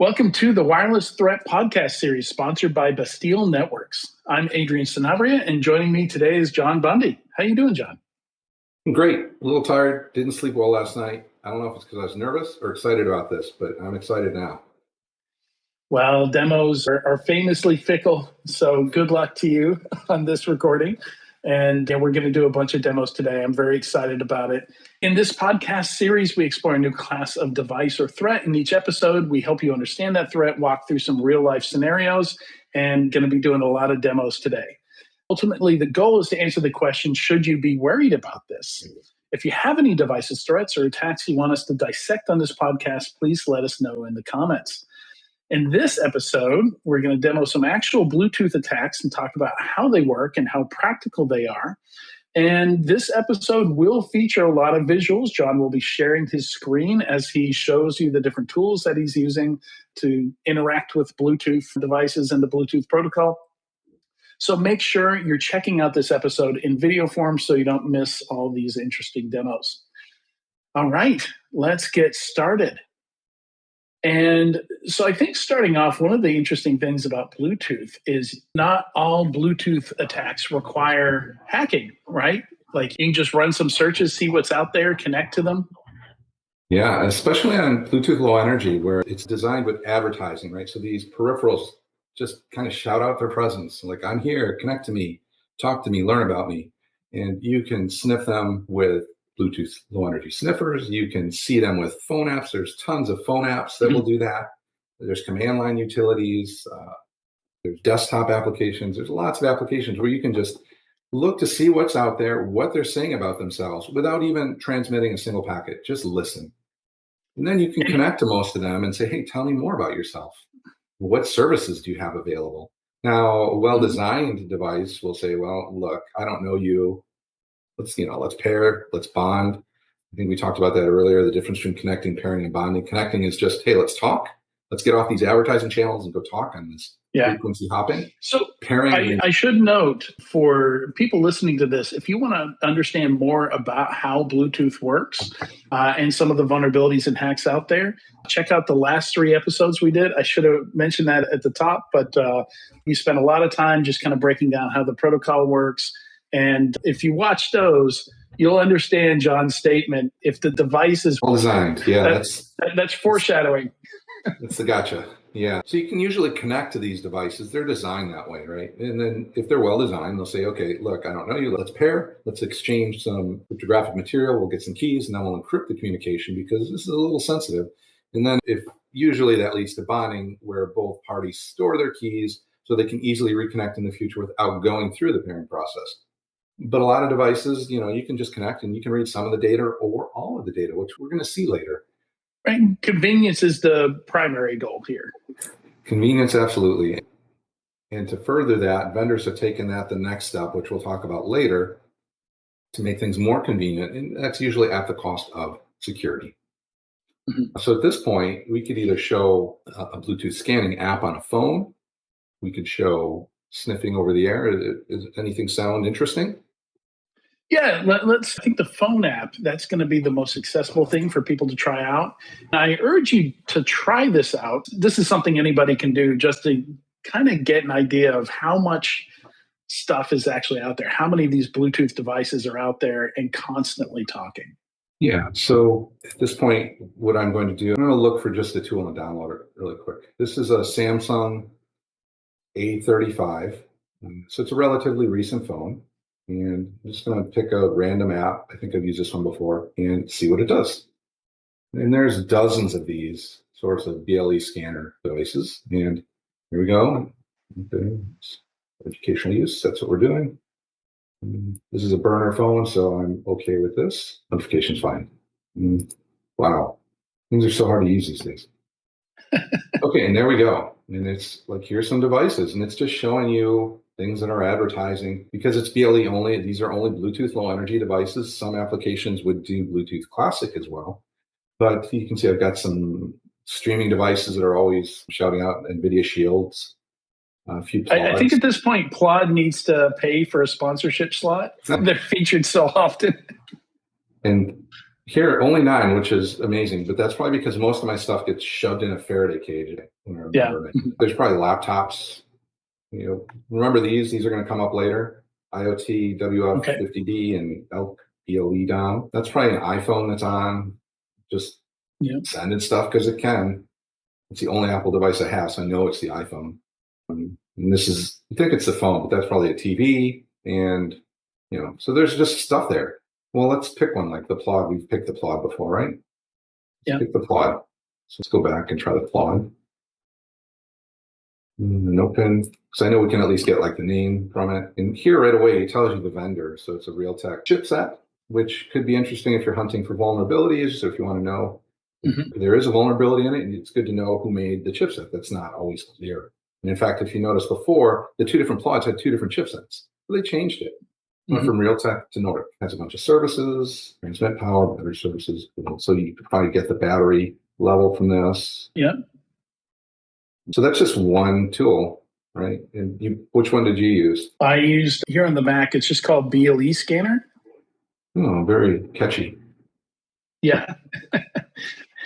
Welcome to the Wireless Threat Podcast Series, sponsored by Bastille Networks. I'm Adrian Sanabria, and joining me today is Jon Bundy. How you doing, Jon? Great. A little tired. Didn't sleep well last night. I don't know if it's because I was nervous or excited about this, but I'm excited now. Well, demos are famously fickle, so good luck to you on this recording. And we're going to do a bunch of demos today. I'm very excited about it. In this podcast series, we explore a new class of device or threat. In each episode, we help you understand that threat, walk through some real-life scenarios, and going to be doing a lot of demos today. Ultimately, the goal is to answer the question, should you be worried about this? If you have any devices, threats, or attacks you want us to dissect on this podcast, please let us know in the comments. In this episode, we're going to demo some actual Bluetooth attacks and talk about how they work and how practical they are. And this episode will feature a lot of visuals. Jon will be sharing his screen as he shows you the different tools that he's using to interact with Bluetooth devices and the Bluetooth protocol. So make sure you're checking out this episode in video form so you don't miss all these interesting demos. All right, let's get started. And so I think starting off, one of the interesting things about Bluetooth is not all Bluetooth attacks require hacking, right? Like you can just run some searches, see what's out there, connect to them. Yeah, especially on Bluetooth Low Energy, where it's designed with advertising, right? So these peripherals just kind of shout out their presence. Like, I'm here, connect to me, talk to me, learn about me. And you can sniff them with Bluetooth Low Energy sniffers. You can see them with phone apps. There's tons of phone apps that will do that. There's command line utilities. There's desktop applications. There's lots of applications where you can just look to see what's out there, what they're saying about themselves without even transmitting a single packet. Just listen. And then you can connect to most of them and say, hey, tell me more about yourself. What services do you have available? Now, a well-designed device will say, well, look, I don't know you. Let's pair, let's bond. I think we talked about that earlier, the difference between connecting, pairing, and bonding. Connecting is just, hey, let's talk. Let's get off these advertising channels and go talk on this frequency hopping. So pairing, I should note for people listening to this, if you want to understand more about how Bluetooth works and some of the vulnerabilities and hacks out there, check out the last 3 episodes we did. I should have mentioned that at the top, but we spent a lot of time just kind of breaking down how the protocol works. And if you watch those, you'll understand Jon's statement. If the device is well designed, that's foreshadowing. That's the gotcha. Yeah. So you can usually connect to these devices. They're designed that way, right? And then if they're well designed, they'll say, okay, look, I don't know you. Let's pair. Let's exchange some cryptographic material. We'll get some keys and then we'll encrypt the communication because this is a little sensitive. And then if usually that leads to bonding where both parties store their keys so they can easily reconnect in the future without going through the pairing process. But a lot of devices, you can just connect and you can read some of the data or all of the data, which we're going to see later. Right. Convenience is the primary goal here. Convenience, absolutely. And to further that, vendors have taken that the next step, which we'll talk about later, to make things more convenient. And that's usually at the cost of security. So at this point, we could either show a Bluetooth scanning app on a phone. We could show sniffing over the air. Does anything sound interesting? Yeah, I think the phone app, that's going to be the most accessible thing for people to try out. I urge you to try this out. This is something anybody can do just to kind of get an idea of how much stuff is actually out there, how many of these Bluetooth devices are out there and constantly talking. Yeah, so at this point, what I'm going to do, I'm going to look for just the tool and download it really quick. This is a Samsung A35. So it's a relatively recent phone. And I'm just going to pick a random app. I think I've used this one before and see what it does. And there's dozens of these sorts of BLE scanner devices. And here we go. Okay. Educational use, that's what we're doing. This is a burner phone, so I'm okay with this. Notification's fine. Wow. Things are so hard to use these days. Okay, and there we go. And it's like, here's some devices. And it's just showing you things that are advertising because it's BLE only. These are only Bluetooth Low Energy devices. Some applications would do Bluetooth Classic as well. But you can see I've got some streaming devices that are always shouting out NVIDIA Shields. A few I think at this point, Plod needs to pay for a sponsorship slot. They're featured so often. And Here, only 9, which is amazing, but that's probably because most of my stuff gets shoved in a Faraday cage when I Yeah. remember it. There's probably laptops. Remember these? These are going to come up later. IoT, WF50D, and ELK BLE DOM. That's probably an iPhone that's on, just sending stuff because it can. It's the only Apple device I have, so I know it's the iPhone. And this is, I think it's the phone, but that's probably a TV. And, so there's just stuff there. Well, let's pick one like the Plod. We've picked the Plod before, right? Let's pick the Plod. So let's go back and try the Plod. No pin, because I know we can at least get like the name from it. And here right away, it tells you the vendor. So it's a Realtek chipset, which could be interesting if you're hunting for vulnerabilities. So if you want to know if there is a vulnerability in it, and it's good to know who made the chipset. That's not always clear. And in fact, if you notice before, the 2 different Plods had 2 different chipsets. So they changed it. Went from Realtek to Nordic. It has a bunch of services, transmit power, battery services. So you could probably get the battery level from this. Yeah. So that's just one tool, right? And which one did you use? I used, here on the Mac, it's just called BLE Scanner. Oh, very catchy. Yeah.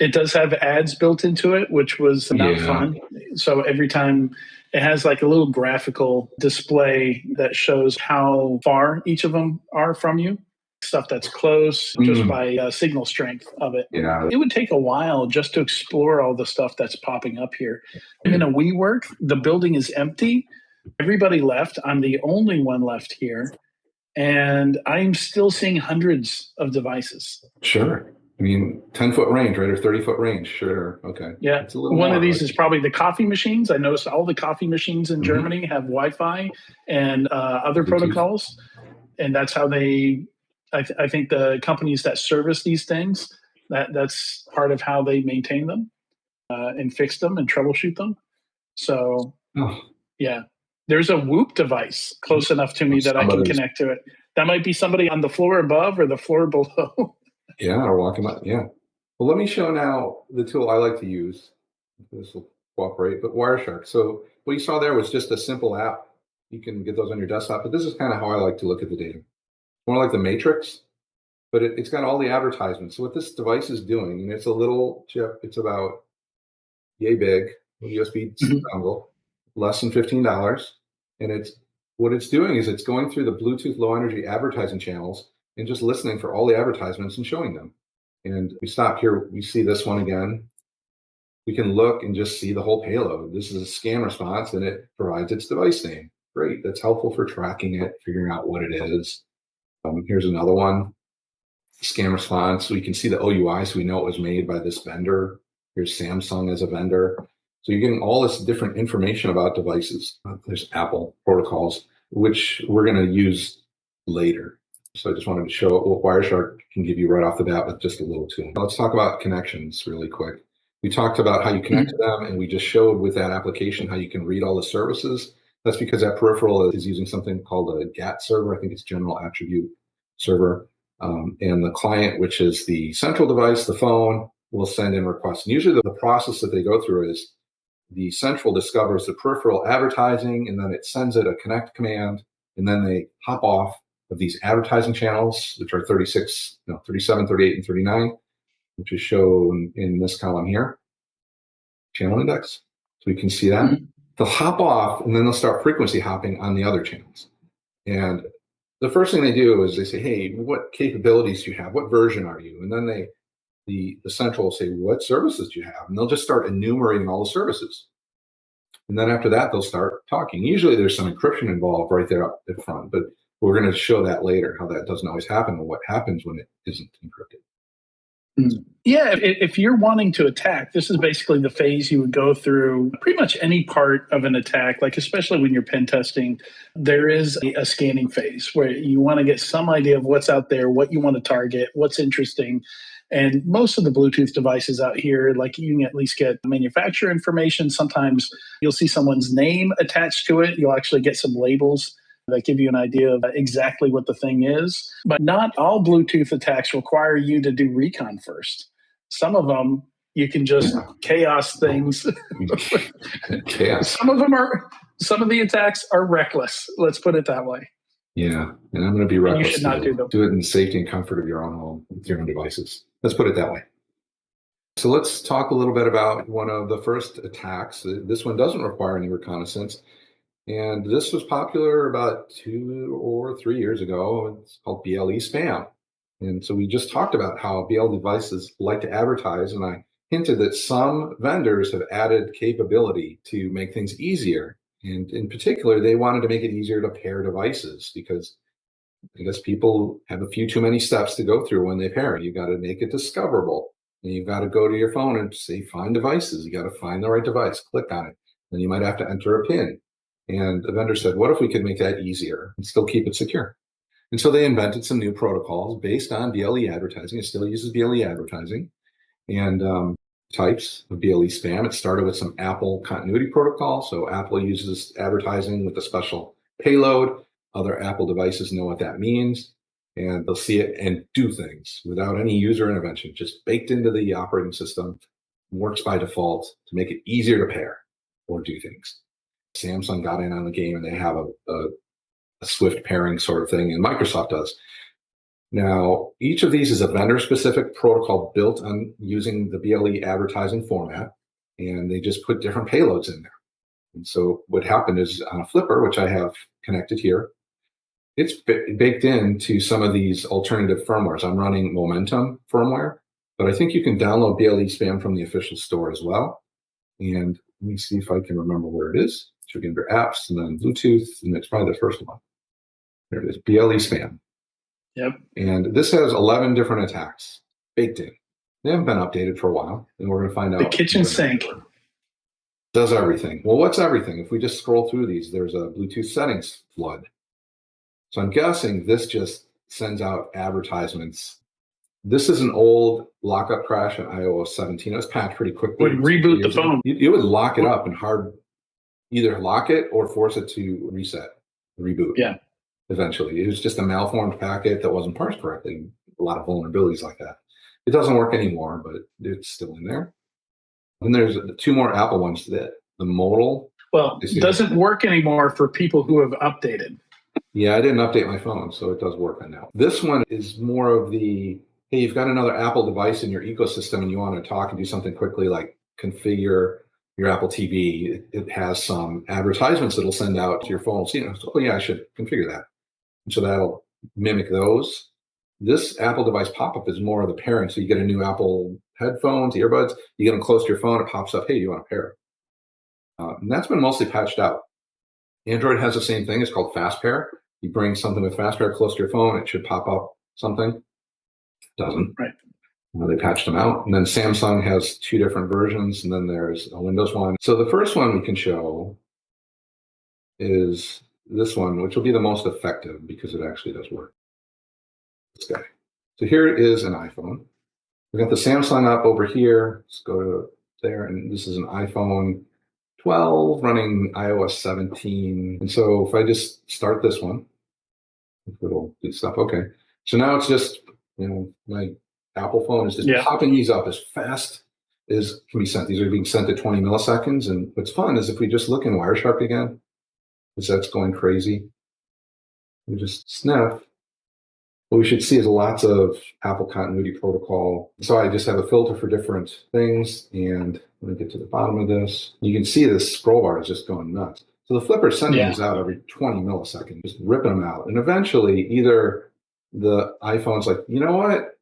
It does have ads built into it, which was not fun. So every time it has like a little graphical display that shows how far each of them are from you, stuff that's close just by signal strength of it. Yeah. It would take a while just to explore all the stuff that's popping up here. I'm in a WeWork. The building is empty. Everybody left. I'm the only one left here. And I'm still seeing hundreds of devices. Sure. I mean, 10-foot range, right? Or 30-foot range. Sure. Okay. Yeah. It's a little one more, of these right? is probably the coffee machines. I noticed all the coffee machines in Germany have Wi-Fi and other protocols. And that's how they, I think the companies that service these things, that's part of how they maintain them and fix them and troubleshoot them. So, yeah. There's a Whoop device close enough to me that I can connect to it. That might be somebody on the floor above or the floor below. Yeah, or walking up. Yeah. Well, let me show now the tool I like to use. This will cooperate, but Wireshark. So what you saw there was just a simple app. You can get those on your desktop, but this is kind of how I like to look at the data. More like the Matrix, but it's got all the advertisements. So what this device is doing, and it's a little chip, it's about yay big, a USB dongle, less than $15. And what it's doing is it's going through the Bluetooth low energy advertising channels and just listening for all the advertisements and showing them. And we stop here, we see this one again. We can look and just see the whole payload. This is a scan response and it provides its device name. Great, that's helpful for tracking it, figuring out what it is. Here's another one, scan response. We can see the OUI, so we know it was made by this vendor. Here's Samsung as a vendor. So you're getting all this different information about devices. There's Apple protocols, which we're going to use later. So I just wanted to show what Wireshark can give you right off the bat with just a little tool. Let's talk about connections really quick. We talked about how you connect to them, and we just showed with that application how you can read all the services. That's because that peripheral is using something called a GATT server. I think it's General Attribute Server. And the client, which is the central device, the phone, will send in requests. And usually the process that they go through is the central discovers the peripheral advertising, and then it sends it a connect command, and then they hop off of these advertising channels, which are 37, 38, and 39, which is shown in this column here, channel index. So we can see that. They'll hop off, and then they'll start frequency hopping on the other channels. And the first thing they do is they say, hey, what capabilities do you have? What version are you? And then the central will say, what services do you have? And they'll just start enumerating all the services. And then after that, they'll start talking. Usually there's some encryption involved right there up at front, but we're going to show that later, how that doesn't always happen and what happens when it isn't encrypted. Yeah, if you're wanting to attack, this is basically the phase you would go through pretty much any part of an attack, like especially when you're pen testing, there is a scanning phase where you want to get some idea of what's out there, what you want to target, what's interesting. And most of the Bluetooth devices out here, like you can at least get manufacturer information. Sometimes you'll see someone's name attached to it. You'll actually get some labels that give you an idea of exactly what the thing is. But not all Bluetooth attacks require you to do recon first. Some of them, you can just chaos things. Chaos. Some of the attacks are reckless. Let's put it that way. Yeah, and I'm going to be reckless. You should not do them. Do it in the safety and comfort of your own home with your own devices. Let's put it that way. So let's talk a little bit about one of the first attacks. This one doesn't require any reconnaissance. And this was popular about 2 or 3 years ago. It's called BLE spam. And so we just talked about how BLE devices like to advertise, and I hinted that some vendors have added capability to make things easier. And in particular, they wanted to make it easier to pair devices because I guess people have a few too many steps to go through when they pair. You've got to make it discoverable. And you've got to go to your phone and say, find devices. You got to find the right device, click on it. Then you might have to enter a PIN. And the vendor said, what if we could make that easier and still keep it secure? And so they invented some new protocols based on BLE advertising. It still uses BLE advertising and types of BLE spam. It started with some Apple continuity protocol. So Apple uses advertising with a special payload. Other Apple devices know what that means, and they'll see it and do things without any user intervention, just baked into the operating system, works by default to make it easier to pair or do things. Samsung got in on the game, and they have a swift pairing sort of thing, and Microsoft does. Now, each of these is a vendor-specific protocol built on using the BLE advertising format, and they just put different payloads in there. And so what happened is on a flipper, which I have connected here, it's baked into some of these alternative firmwares. I'm running Momentum firmware, but I think you can download BLE spam from the official store as well. And let me see if I can remember where it is. So you can enter apps and then Bluetooth, and it's probably the first one. There it is, BLE spam. Yep. And this has 11 different attacks baked in. They haven't been updated for a while, and we're going to find out. The kitchen sink. Does everything. Well, what's everything? If we just scroll through these, there's a Bluetooth settings flood. So I'm guessing this just sends out advertisements. This is an old lockup crash on iOS 17. It was patched pretty quickly. Would reboot the phone. You would lock it up and either lock it or force it to reset, reboot. Yeah. Eventually. It was just a malformed packet that wasn't parsed correctly. A lot of vulnerabilities like that. It doesn't work anymore, but it's still in there. And there's 2 more Apple ones, that the modal. Well, it doesn't work anymore for people who have updated. Yeah, I didn't update my phone, so it does work on now. This one is more of the, hey, you've got another Apple device in your ecosystem and you want to talk and do something quickly like configure your Apple TV. It has some advertisements that'll send out to your phone. So, oh yeah, I should configure that. And so that'll mimic those. This Apple device pop-up is more of the pairing. So you get a new Apple headphones, earbuds, you get them close to your phone, it pops up, hey, you want to pair? And that's been mostly patched out. Android has the same thing. It's called Fast Pair. You bring something with Fast Pair close to your phone, it should pop up something. It doesn't. Right. They patched them out. And then Samsung has 2 different versions, and then there's a Windows one. So the first one we can show is this one, which will be the most effective because it actually does work. This guy. So here is an iPhone. We've got the Samsung up over here. Let's go to there, and this is an iPhone 12 running iOS 17. And so if I just start this one, it'll do stuff. Okay. So now it's just, my Apple phone is just popping these up as fast as can be sent. These are being sent at 20 milliseconds. And what's fun is if we just look in Wireshark again, because that's going crazy, we just sniff. What we should see is lots of Apple continuity protocol. So I just have a filter for different things. And let me get to the bottom of this. You can see this scroll bar is just going nuts. So the flipper is sending these out every 20 milliseconds, just ripping them out. And eventually either the iPhone's like, you know what?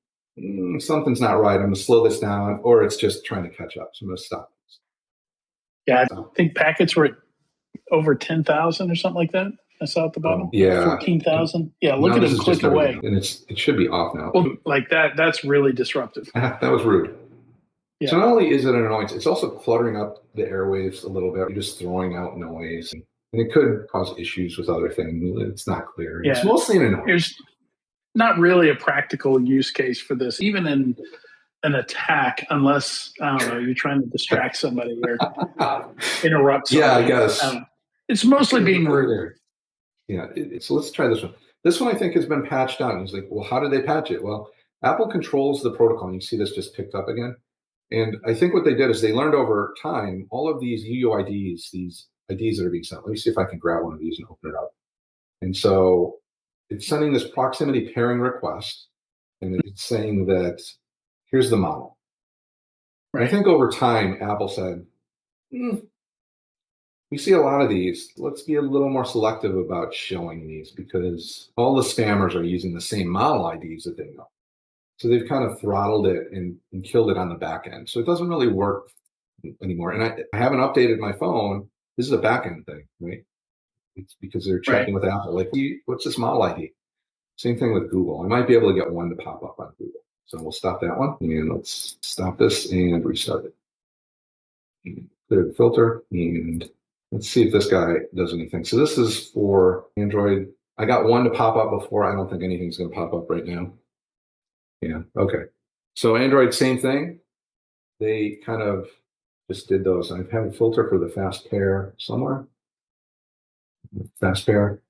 Something's not right. I'm going to slow this down, or it's just trying to catch up. So I'm going to stop this. Yeah, I think packets were at over 10,000 or something like that. I saw at the bottom. 14,000. Yeah, look at him click away. And it should be off now. Well, like that's really disruptive. That was rude. Yeah. So not only is it an annoyance, it's also cluttering up the airwaves a little bit. You're just throwing out noise. And it could cause issues with other things. It's not clear. Yeah. It's mostly an annoyance. There's not really a practical use case for this, even in an attack, unless, I don't know, you're trying to distract somebody or interrupt somebody. Yeah, I guess. It's mostly being rude. Yeah, so let's try this one. This one I think has been patched out. And he's like, well, how did they patch it? Well, Apple controls the protocol. You see this just picked up again. And I think what they did is they learned over time all of these UUIDs, these IDs that are being sent. Let me see if I can grab one of these and open it up. And so it's sending this proximity pairing request. And it's saying that, here's the model. Right. I think over time, Apple said, we see a lot of these. Let's be a little more selective about showing these because all the spammers are using the same model IDs that they know. So they've kind of throttled it and killed it on the back end. So it doesn't really work anymore. And I haven't updated my phone. This is a back end thing, right? It's because they're checking with Apple. Like, what's this model ID? Same thing with Google. I might be able to get one to pop up on Google. So we'll stop that one. And let's stop this and restart it. And clear the filter. And let's see if this guy does anything. So this is for Android. I got one to pop up before. I don't think anything's going to pop up right now. Yeah, okay. So Android, same thing. They kind of just did those. I have a filter for the fast pair somewhere. Fast pair.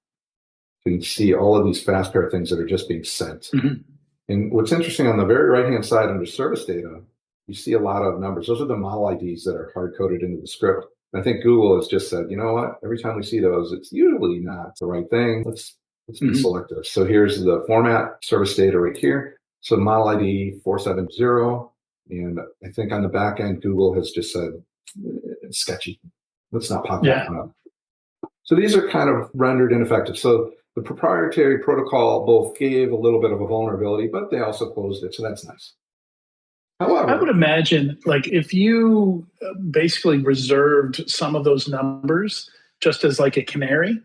You can see all of these fast pair things that are just being sent. And what's interesting, on the very right-hand side under service data, you see a lot of numbers. Those are the model IDs that are hard-coded into the script. And I think Google has just said, you know what? Every time we see those, it's usually not the right thing. Let's be selective. So here's the format, service data right here. So model ID 470. And I think on the back end, Google has just said, it's sketchy. Let's not pop that one up. So these are kind of rendered ineffective. So the proprietary protocol both gave a little bit of a vulnerability, but they also closed it. So that's nice. However, I would imagine, like, if you basically reserved some of those numbers just as like a canary,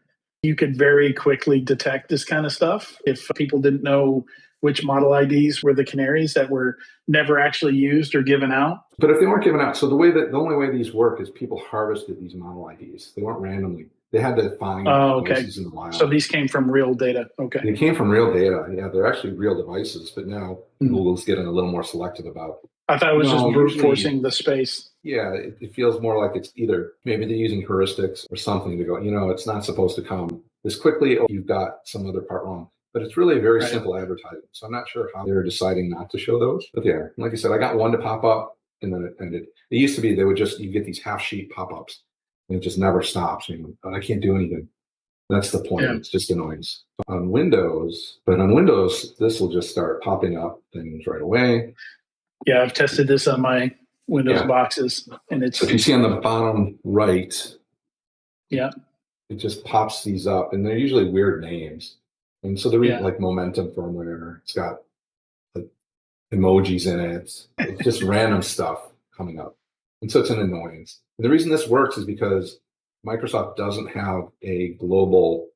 you could very quickly detect this kind of stuff if people didn't know which model IDs were the canaries that were never actually used or given out. But if they weren't given out, so the only way these work is people harvested these model IDs. They weren't randomly. They had to find devices in the wild. So these came from real data. Okay. They came from real data. Yeah, they're actually real devices, but now Google's getting a little more selective about. I thought it was just brute forcing the space. Yeah, it feels more like it's either maybe they're using heuristics or something to go, it's not supposed to come this quickly, or you've got some other part wrong. But it's really a very simple advertising. So I'm not sure how they're deciding not to show those. But yeah, like I said, I got one to pop up and then it ended. It used to be you get these half sheet pop-ups and it just never stops. I can't do anything. That's the point. Yeah. It's just annoyance. On Windows, this will just start popping up things right away. Yeah, I've tested this on my Windows boxes, and it's. So if you see on the bottom right, it just pops these up, and they're usually weird names. And so they're like Momentum firmware. It's got emojis in it. It's just random stuff coming up, and so it's an annoyance. And the reason this works is because Microsoft doesn't have a global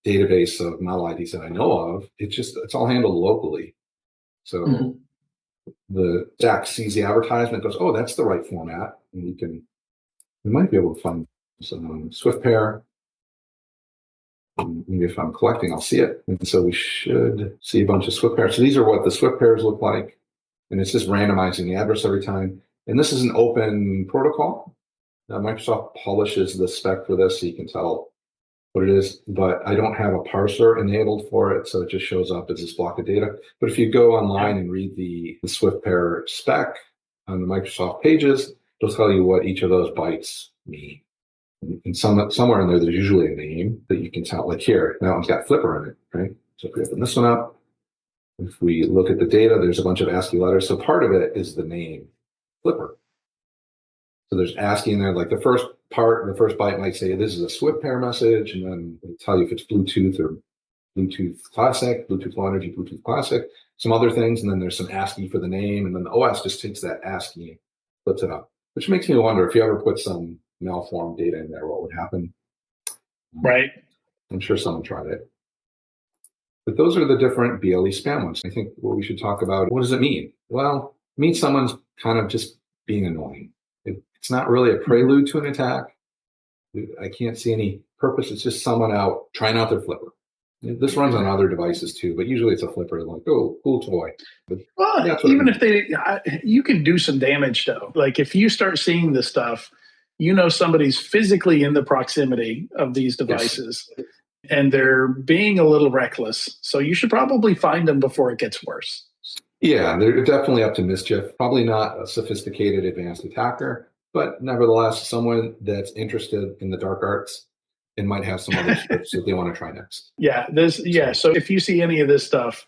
database of model IDs that I know of. It's all handled locally. So the stack sees the advertisement, goes, oh, that's the right format. And we might be able to find some WhisperPair. Maybe if I'm collecting, I'll see it. And so we should see a bunch of WhisperPairs. So these are what the WhisperPairs look like. And it's just randomizing the address every time. And this is an open protocol. Now, Microsoft publishes the spec for this so you can tell what it is, but I don't have a parser enabled for it, so it just shows up as this block of data. But if you go online and read the WhisperPair spec on the Microsoft pages, it'll tell you what each of those bytes mean. And somewhere in there's usually a name that you can tell. Like here, that one's got Flipper in it, right? So if we open this one up, if we look at the data, there's a bunch of ASCII letters. So part of it is the name, Flipper. So there's ASCII in there, like the first byte might say, this is a WhisperPair message, and then it'll tell you if it's Bluetooth or Bluetooth Classic, Bluetooth Low Energy, Bluetooth Classic, some other things, and then there's some ASCII for the name, and then the OS just takes that ASCII and puts it up, which makes me wonder if you ever put some malformed data in there, what would happen? Right. I'm sure someone tried it. But those are the different BLE spam ones. I think what we should talk about, what does it mean? Well, it means someone's kind of just being annoying. It's not really a prelude to an attack. I can't see any purpose. It's just someone out trying out their Flipper. This runs on other devices too, but usually it's a Flipper, like, oh, cool toy. But even if you can do some damage though. Like if you start seeing this stuff, somebody's physically in the proximity of these devices and they're being a little reckless. So you should probably find them before it gets worse. Yeah, they're definitely up to mischief. Probably not a sophisticated advanced attacker, but nevertheless, someone that's interested in the dark arts and might have some other scripts that they want to try next. So if you see any of this stuff,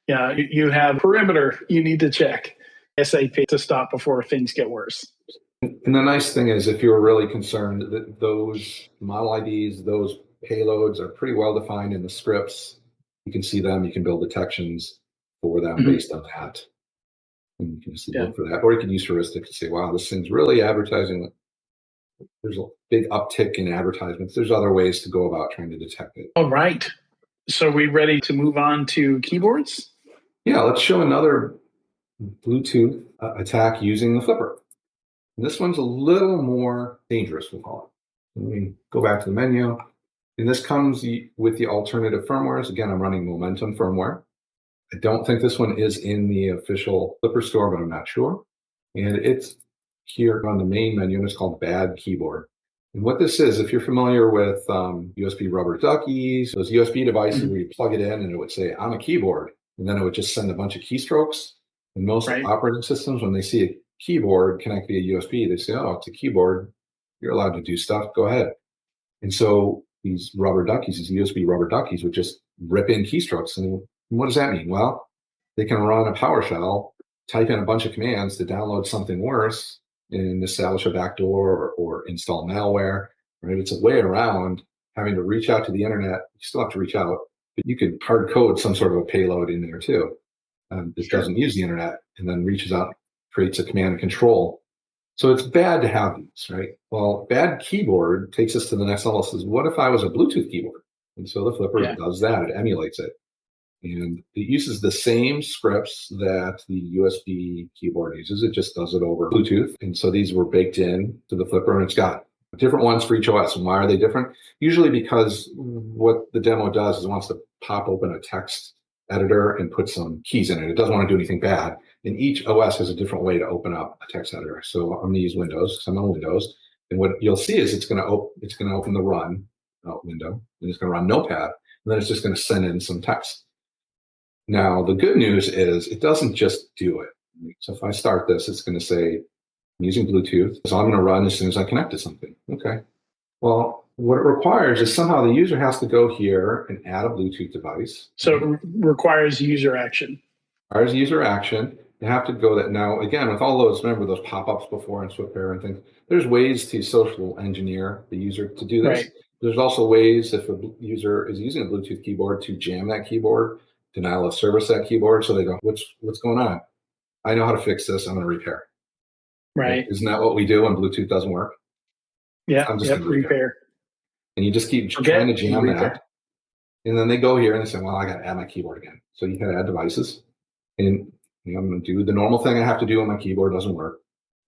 you have perimeter you need to check. ASAP to stop before things get worse. And the nice thing is, if you're really concerned, that those model IDs, those payloads are pretty well defined in the scripts. You can see them. You can build detections for them based on that. And you can just look for that. Or you can use heuristic to say, wow, this thing's really advertising. There's a big uptick in advertisements. There's other ways to go about trying to detect it. All right. So we ready to move on to keyboards? Yeah, let's show another Bluetooth attack using the flipper. And this one's a little more dangerous, we'll call it. Let me go back to the menu. And this comes with the alternative firmwares. Again, I'm running Momentum firmware. I don't think this one is in the official Flipper store, but I'm not sure. And it's here on the main menu, and it's called Bad Keyboard. And what this is, if you're familiar with USB rubber duckies, those USB devices where you plug it in and it would say, I'm a keyboard, and then it would just send a bunch of keystrokes. And most operating systems, when they see a keyboard connect via USB, they say, oh, it's a keyboard. You're allowed to do stuff. Go ahead. And so these rubber duckies, these USB rubber duckies would just rip in keystrokes. And what does that mean? Well, they can run a PowerShell, type in a bunch of commands to download something worse and establish a backdoor or install malware. Right? It's a way around having to reach out to the internet. You still have to reach out, but you could hard code some sort of a payload in there too. That doesn't use the internet and then reaches out, creates a command and control. So it's bad to have these, right? Well, bad keyboard takes us to the next level. It says, what if I was a Bluetooth keyboard? And so the flipper does that. It emulates it. And it uses the same scripts that the USB keyboard uses. It just does it over Bluetooth. And so these were baked in to the flipper, and it's got different ones for each OS. And why are they different? Usually because what the demo does is it wants to pop open a text editor and put some keys in it. It doesn't want to do anything bad. And each OS has a different way to open up a text editor. So I'm going to use Windows because I'm on Windows. And what you'll see is it's going to open the run window, and it's going to run Notepad, and then it's just going to send in some text. Now, the good news is it doesn't just do it. So if I start this, it's going to say, I'm using Bluetooth, so I'm going to run as soon as I connect to something. Okay. Well, what it requires is somehow the user has to go here and add a Bluetooth device. So it requires user action. Requires user action. You have to go that. Now, again, with all those, remember those pop-ups before in WhisperPair and things, there's ways to social engineer the user to do this. Right. There's also ways, if a user is using a Bluetooth keyboard, to jam that keyboard, denial of service that keyboard. So they go, what's going on? I know how to fix this. I'm going to repair. Right. Isn't that what we do when Bluetooth doesn't work? Yeah. I'm just going to repair. And you just keep trying to jam that. And then they go here and they say, well, I got to add my keyboard again. So you can add devices. And I'm going to do the normal thing I have to do on my keyboard. Doesn't work.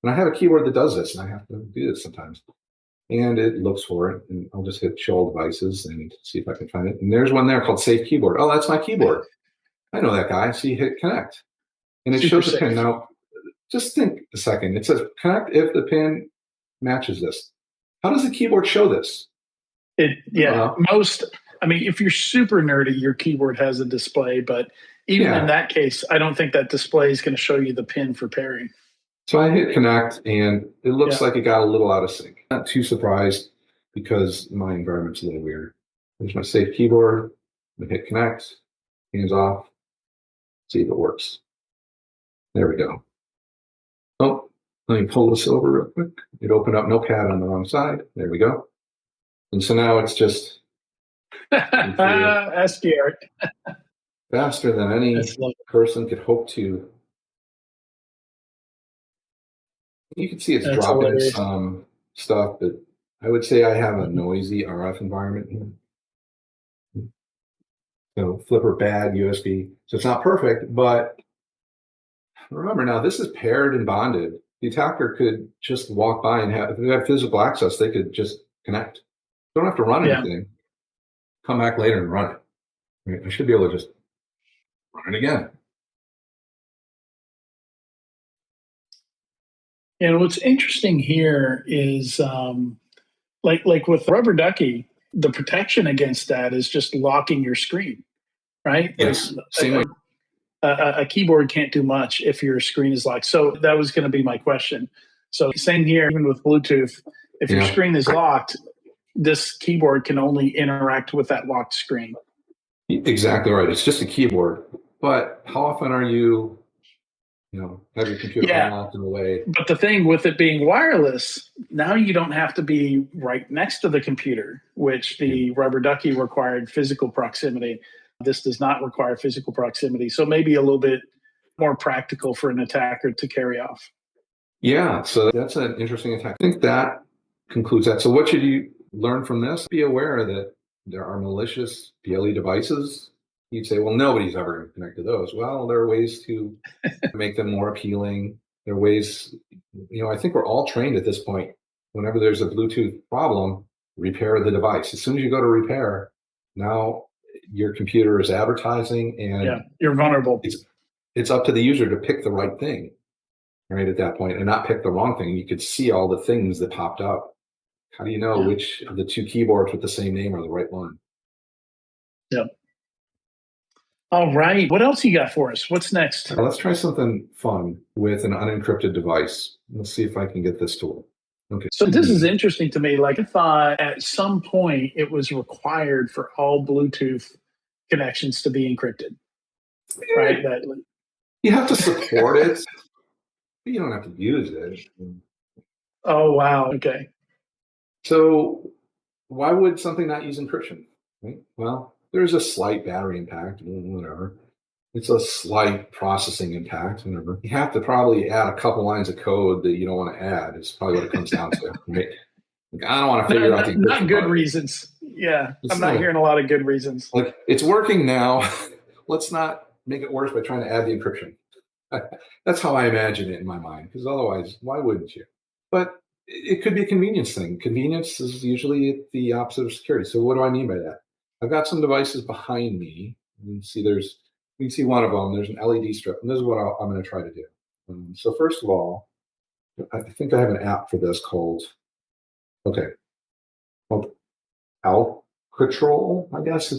And I have a keyboard that does this, and I have to do this sometimes. And it looks for it. And I'll just hit show all devices and see if I can find it. And there's one there called Safe Keyboard. Oh, that's my keyboard. I know that guy. So you hit connect. And it shows the pin. Now, just think a second. It says connect if the pin matches this. How does the keyboard show this? If you're super nerdy, your keyboard has a display, but even in that case, I don't think that display is going to show you the pin for pairing. So I hit connect, and it looks like it got a little out of sync. Not too surprised because my environment's a little weird. There's my safe keyboard. I'm going to hit connect, hands off, see if it works. There we go. Oh, let me pull this over real quick. It opened up Notepad on the wrong side. There we go. And so now it's just SDR. Faster than any person could hope to. You can see it's dropping some stuff, but I would say I have a noisy RF environment here. So flipper bad USB. So it's not perfect, but remember now this is paired and bonded. The attacker could just walk by and if they have physical access, they could just connect. Don't have to run anything. Come back later and run it. I should be able to just run it again. And what's interesting here is like with rubber ducky, the protection against that is just locking your screen, right? Yes. Same way. A keyboard can't do much if your screen is locked. So that was going to be my question. So same here, even with Bluetooth, if your screen is locked, this keyboard can only interact with that locked screen. Exactly right. It's just a keyboard. But how often are you have your computer Yeah. unlocked in a way. But the thing with it being wireless, now you don't have to be right next to the computer, which Yeah. the rubber ducky required physical proximity. This does not require physical proximity. So maybe a little bit more practical for an attacker to carry off. Yeah, so that's an interesting attack. I think that concludes that. So what should you learn from this? Be aware that there are malicious PLE devices. You'd say, well, nobody's ever going to connect to those. Well, there are ways to make them more appealing. There are ways, I think we're all trained at this point. Whenever there's a Bluetooth problem, repair the device. As soon as you go to repair, now your computer is advertising, and you're vulnerable. It's up to the user to pick the right thing, right, at that point, and not pick the wrong thing. You could see all the things that popped up. How do you know which of the two keyboards with the same name are the right one? Yeah. All right. What else you got for us? What's next? Let's try something fun with an unencrypted device. Let's see if I can get this to work. Okay. So this is interesting to me. Like I thought at some point it was required for all Bluetooth connections to be encrypted, right? You have to support it, but you don't have to use it. Oh, wow. Okay. So why would something not use encryption? Right? Well, there's a slight battery impact, whatever. It's a slight processing impact, whatever. You have to probably add a couple lines of code that you don't want to add. It's probably what it comes down to, right? Like, I don't want to figure out the encryption not good part. reasons. Yeah, I'm not like, hearing a lot of good reasons. Like, it's working now. Let's not make it worse by trying to add the encryption. That's how I imagine it in my mind, because otherwise, why wouldn't you? But it could be a convenience thing. Convenience is usually the opposite of security. So what do I mean by that? I've got some devices behind me. You can see one of them. There's an LED strip, and this is what I'm going to try to do. So first of all, I think I have an app for this called Alcatrol. I guess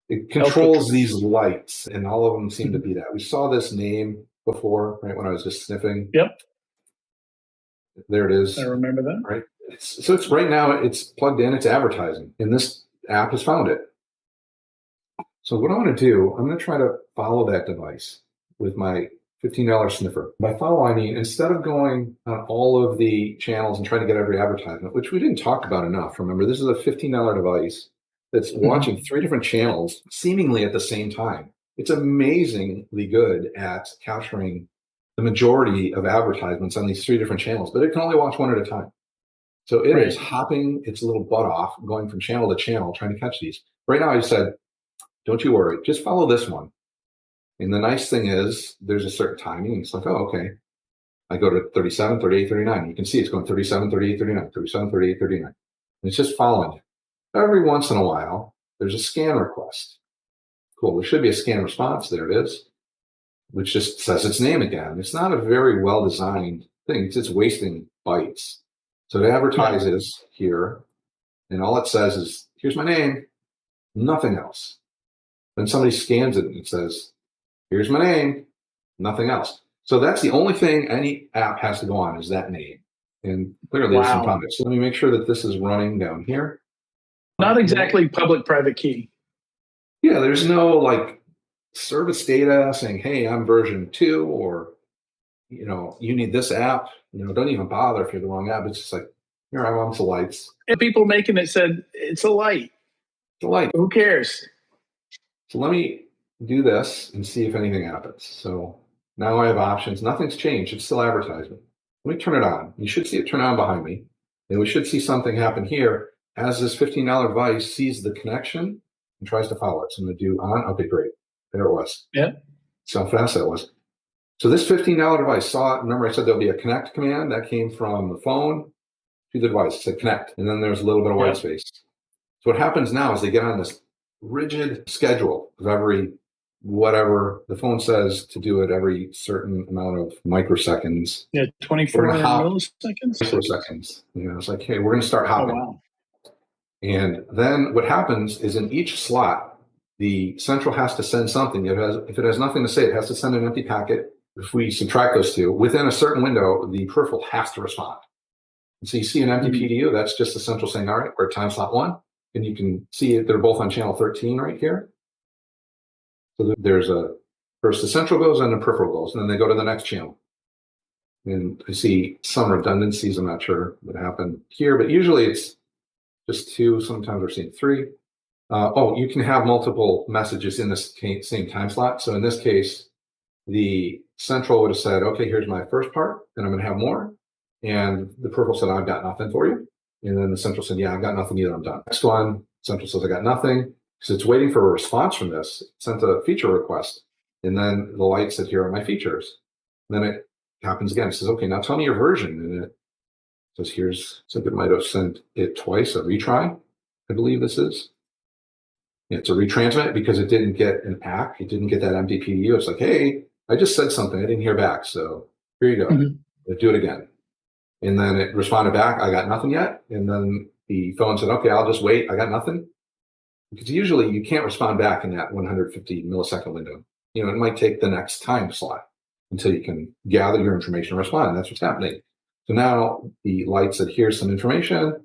it controls these lights, and all of them seem to be that. We saw this name before, right, when I was just sniffing. Yep. There it is. I remember that. Right. It's right now, it's plugged in, it's advertising, and this app has found it. So what I'm going to do, I'm going to try to follow that device with my $15 sniffer. By follow, I mean, instead of going on all of the channels and trying to get every advertisement, which we didn't talk about enough. Remember, this is a $15 device that's watching 3 different channels seemingly at the same time. It's amazingly good at capturing the majority of advertisements on these 3 different channels, but it can only watch one at a time. So it is hopping its little butt off, going from channel to channel, trying to catch these. Right now, I said, don't you worry, just follow this one. And the nice thing is there's a certain timing. It's like, oh, okay. I go to 37, 38, 39. You can see it's going 37, 38, 39, 37, 38, 39. And it's just following you. Every once in a while, there's a scan request. Cool. There should be a scan response. There it is, which just says its name again. It's not a very well-designed thing. It's just wasting bytes. So it advertises here, and all it says is, here's my name, nothing else. Then somebody scans it and it says, here's my name, nothing else. So that's the only thing any app has to go on is that name. And clearly there's some problem. So let me make sure that this is running down here. Not exactly public-private key. Yeah, there's no like service data saying, hey, I'm version 2, or, you need this app. Don't even bother if you're the wrong app. It's just like, here I want some lights. And people making it said, it's a light. It's a light. Who cares? So let me do this and see if anything happens. So now I have options. Nothing's changed. It's still advertisement. Let me turn it on. You should see it turn on behind me. And we should see something happen here as this $15 device sees the connection and tries to follow it. So I'm going to do on. Okay, great. There it was. Yeah. See how fast that was. So this $15 device saw it. Remember I said there'll be a connect command that came from the phone to the device. It said connect. And then there's a little bit of white space. So what happens now is they get on this rigid schedule of every whatever the phone says to do it every certain amount of microseconds. Yeah, 24 milliseconds. Microseconds. It's like, hey, we're going to start hopping. Oh, wow. And then what happens is in each slot, the central has to send something. If it has nothing to say, it has to send an empty packet. If we subtract those two, within a certain window, the peripheral has to respond. And so you see an empty PDU, that's just the central saying, all right, we're at time slot 1. And you can see it, they're both on channel 13 right here. So there's a First the central goes, and the peripheral goes, and then they go to the next channel. And I see some redundancies. I'm not sure what happened here, but usually it's just two. Sometimes we're seeing three. You can have multiple messages in the same time slot. So in this case, the central would have said, okay, here's my first part, and I'm going to have more. And the peripheral said, I've got nothing for you. And then the central said, yeah, I've got nothing either. I'm done. Next one, central says, I got nothing. Because it's waiting for a response from this. It sent a feature request. And then the light said, here are my features. And then it happens again. It says, okay, now tell me your version. And it says, so it might have sent it twice, a retry, I believe this is. It's a retransmit because it didn't get an ACK. It didn't get that empty PDU. It's like, hey, I just said something. I didn't hear back. So here you go. Let's do it again. And then it responded back, I got nothing yet. And then the phone said, okay, I'll just wait. I got nothing. Because usually you can't respond back in that 150 millisecond window. It might take the next time slot until you can gather your information and respond. And that's what's happening. So now the light said, here's some information.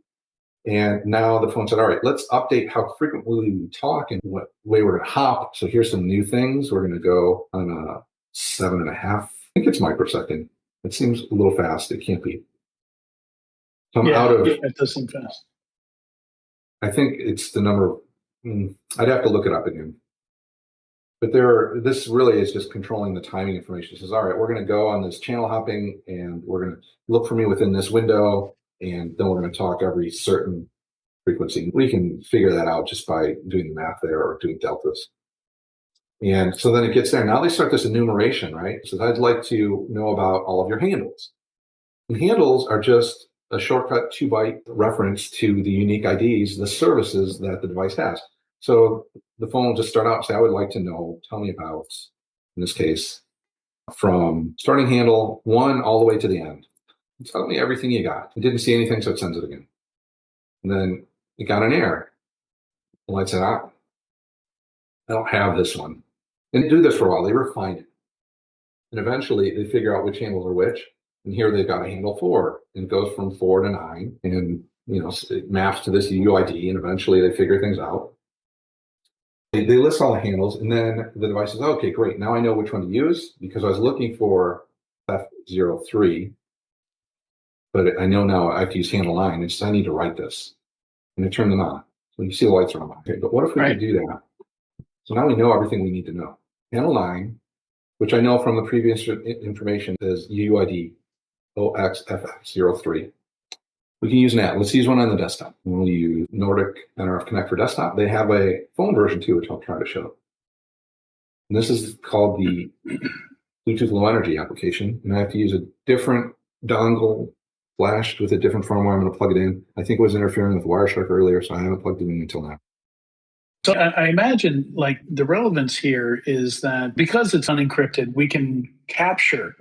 And now the phone said, all right, let's update how frequently we talk and what way we're going to hop. So here's some new things. We're going to go on a 7.5. I think it's microsecond. It seems a little fast. It can't be. So it does seem fast. I think it's the number. I'd have to look it up again. But this really is just controlling the timing information. It says, all right, we're going to go on this channel hopping, and we're going to look for me within this window, and then we're going to talk every certain frequency. We can figure that out just by doing the math there or doing deltas. And so then it gets there. Now they start this enumeration, right? So I'd like to know about all of your handles. And handles are just a shortcut 2-byte reference to the unique IDs, the services that the device has. So the phone will just start out and say, I would like to know, tell me about, in this case, from starting handle 1 all the way to the end. Tell me everything you got. It didn't see anything, so it sends it again. And then it got an error. The light said, I don't have this one. And they do this for a while. They refine it. And eventually they figure out which handles are which. And here they've got a handle 4. And it goes from 4 to 9. And it maps to this UUID. And eventually they figure things out. They list all the handles, and then the device says, okay, great. Now I know which one to use because I was looking for F03, but I know now I have to use handle 9. It's I need to write this. And I turn them on. So you see the lights are on. Okay, but what if we could do that? So now we know everything we need to know. Handle 9, which I know from the previous information, is UUID OXFX03. We can use that. Let's use one on the desktop. We'll use Nordic NRF Connect for desktop. They have a phone version too, which I'll try to show. And this is called the Bluetooth Low Energy application. And I have to use a different dongle flashed with a different firmware. I'm going to plug it in. I think it was interfering with Wireshark earlier, so I haven't plugged it in until now. So I imagine the relevance here is that because it's unencrypted, we can capture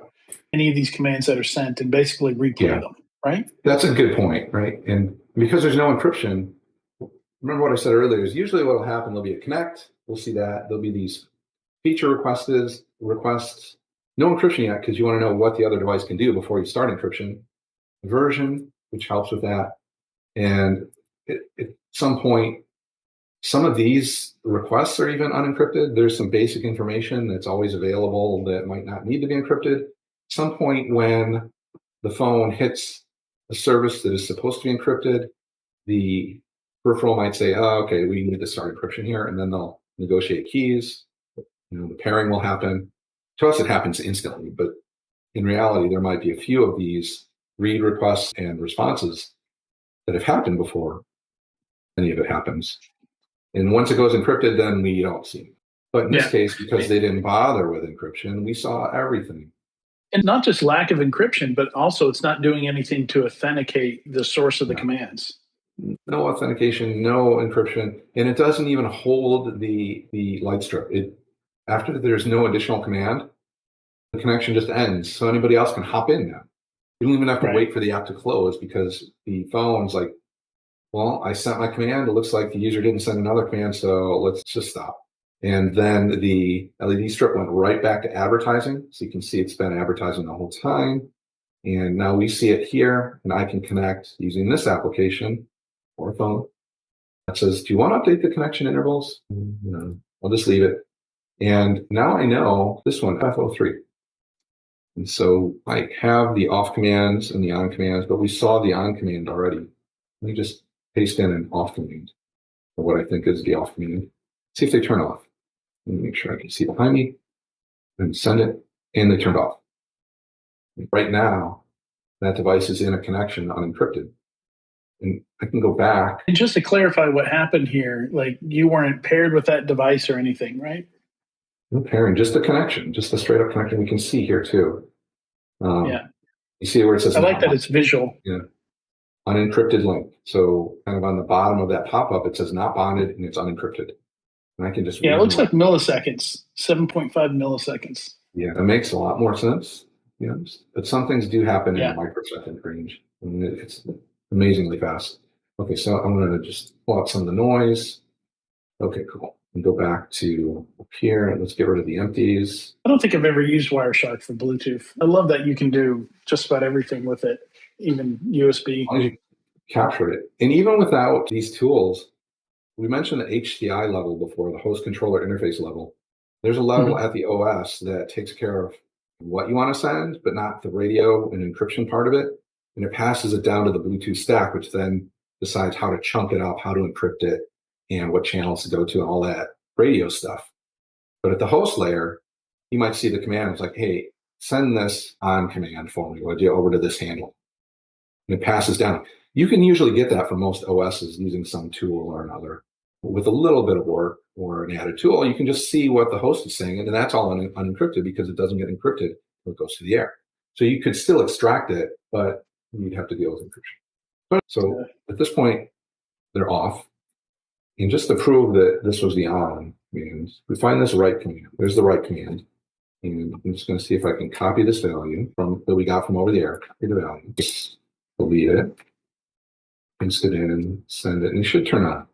any of these commands that are sent and basically replay them. Right? That's a good point, right? And because there's no encryption, remember what I said earlier, is usually what will happen, there'll be a connect, we'll see that, there'll be these feature requests, no encryption yet, because you want to know what the other device can do before you start encryption, version, which helps with that. And at some point, some of these requests are even unencrypted. There's some basic information that's always available that might not need to be encrypted. At some point when the phone hits a service that is supposed to be encrypted, the peripheral might say, oh, okay, we need to start encryption here, and then they'll negotiate keys. The pairing will happen. To us, it happens instantly, but in reality, there might be a few of these read requests and responses that have happened before any of it happens. And once it goes encrypted, then we don't see it. But in this case, because they didn't bother with encryption, we saw everything. And not just lack of encryption, but also it's not doing anything to authenticate the source of the commands. No authentication, no encryption, and it doesn't even hold the light strip. After there's no additional command, the connection just ends. So anybody else can hop in now. You don't even have to wait for the app to close because the phone's like, well, I sent my command. It looks like the user didn't send another command, so let's just stop. And then the LED strip went right back to advertising. So you can see it's been advertising the whole time. And now we see it here, and I can connect using this application or phone. That says, do you want to update the connection intervals? No, I'll just leave it. And now I know this one, FO3. And so I have the off commands and the on commands, but we saw the on command already. Let me just paste in an off command, or what I think is the off command. See if they turn off. Let me make sure I can see behind me and send it, and they turned off. Right now, that device is in a connection unencrypted. And I can go back. And just to clarify what happened here, like you weren't paired with that device or anything, right? No pairing, just a connection, just a straight up connection. We can see here too. Yeah. You see where it says I like that it's visual. Yeah. Unencrypted link. So kind of on the bottom of that pop-up, it says not bonded and it's unencrypted. And I can just Yeah, it looks like milliseconds, 7.5 milliseconds. Yeah, that makes a lot more sense. You know, but some things do happen in Yeah. a microsecond range. I mean, it's amazingly fast. Okay, so I'm going to just pull out some of the noise. Okay, cool. And go back to up here and let's get rid of the empties. I don't think I've ever used Wireshark for Bluetooth. I love that you can do just about everything with it, even USB. As long as you capture it. And even without these tools, we mentioned the HCI level before, the host controller interface level. There's a level at the OS that takes care of what you want to send, but not the radio and encryption part of it. And it passes it down to the Bluetooth stack, which then decides how to chunk it up, how to encrypt it, and what channels to go to, and all that radio stuff. But at the host layer, you might see the command. It's like, hey, send this on command for me, would you, over to this handle. And it passes down. You can usually get that from most OSs using some tool or another. With a little bit of work or an added tool, you can just see what the host is saying, and that's all unencrypted because it doesn't get encrypted when it goes to the air. So you could still extract it, but you'd have to deal with encryption. So at this point, they're off. And just to prove that this was the on command, we find this write command. There's the write command. And I'm just going to see if I can copy this value that we got from over the air. Copy the value. Just delete it. Paste it in and send it. And it should turn on.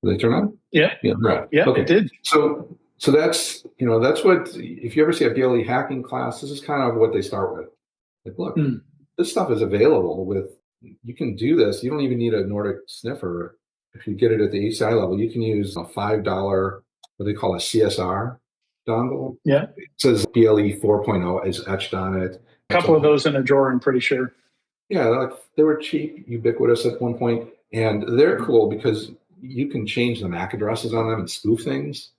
Did they turn on? Yeah. Yeah, right. Yeah, okay. It did. So that's, that's what, if you ever see a BLE hacking class, this is kind of what they start with. Like, look, this stuff is available you can do this. You don't even need a Nordic sniffer. If you get it at the HCI level, you can use a $5, what they call a CSR dongle. Yeah. It says BLE 4.0 is etched on it. A couple of those in a drawer, I'm pretty sure. Yeah, they were cheap, ubiquitous at one point, and they're cool because you can change the MAC addresses on them and spoof things.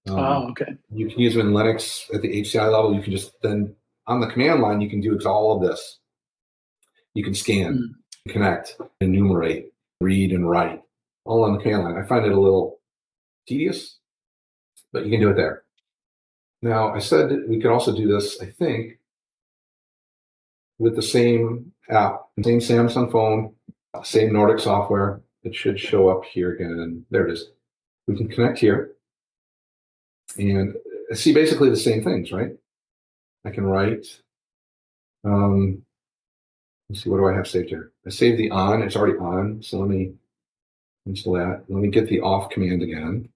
Okay. You can use them in Linux at the HCI level. You can just then, on the command line, you can do all of this. You can scan, connect, enumerate, read, and write, all on the command line. I find it a little tedious, but you can do it there. Now, I said we could also do this, I think, with the same app, same Samsung phone, same Nordic software. It should show up here again. There it is. We can connect here and see basically the same things, right? I can write. Let's see, what do I have saved here? I saved the on. It's already on. So let me install that. Let me get the off command again.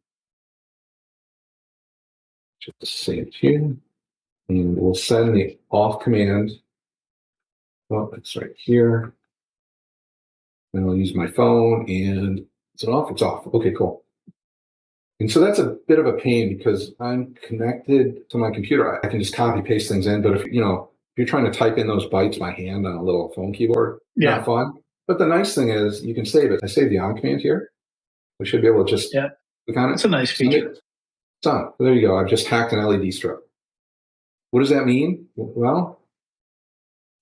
Just save it here. And we'll send the off command. Well, it's right here. Then I'll use my phone and is it off? It's off. Okay, cool. And so that's a bit of a pain because I'm connected to my computer. I can just copy paste things in. But if you're trying to type in those bytes by hand on a little phone keyboard, not fun. But the nice thing is you can save it. I saved the on command here. We should be able to just click on it. It's a nice feature. It's on. There you go. I've just hacked an LED strip. What does that mean? Well,